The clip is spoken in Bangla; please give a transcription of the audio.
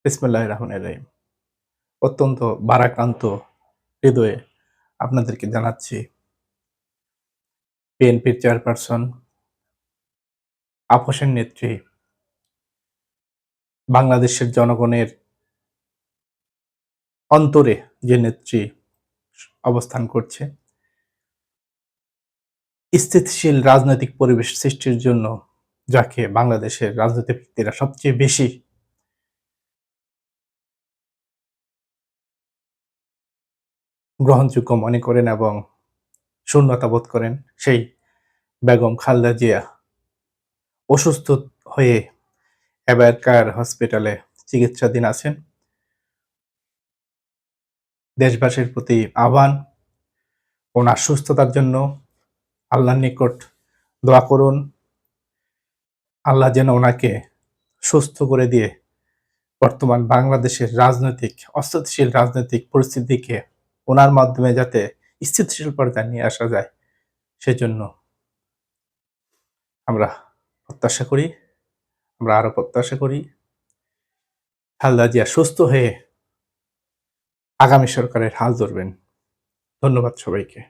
বিসমিল্লাহির রহমানির রহিম। অত্যন্ত ভারাক্রান্ত হৃদয়ে আপনাদেরকে জানাচ্ছি বিএনপির চেয়ারপারসন, আপসের নেত্রী, বাংলাদেশের জনগণের অন্তরে যে নেত্রী অবস্থান করছে, স্থিতিশীল রাজনৈতিক পরিবেশ সৃষ্টির জন্য যাকে বাংলাদেশের রাজনীতিবিদরা সবচেয়ে বেশি গ্রহণযোগ্য মনে করেন এবং শূন্যতা বোধ করেন, সেই বেগম খালেদা জিয়া অসুস্থ হয়ে এবার কার হসপিটালে চিকিৎসাধীন আছেন। দেশবাসীর প্রতি আহ্বান, ওনার সুস্থতার জন্য আল্লাহর নিকট দোয়া করুন। আল্লাহ যেন ওনাকে সুস্থ করে দিয়ে বর্তমান বাংলাদেশের অস্থিতিশীল রাজনৈতিক পরিস্থিতিকে ওনার মাধ্যমে যাতে স্থিতিশীল পর্যায়ে নিয়ে আসা যায়, সেজন্য আমরা প্রত্যাশা করি। আমরা আরো প্রত্যাশা করি খালেদা জিয়া সুস্থ হয়ে আগামী সরকারের হাল ধরবেন। ধন্যবাদ সবাইকে।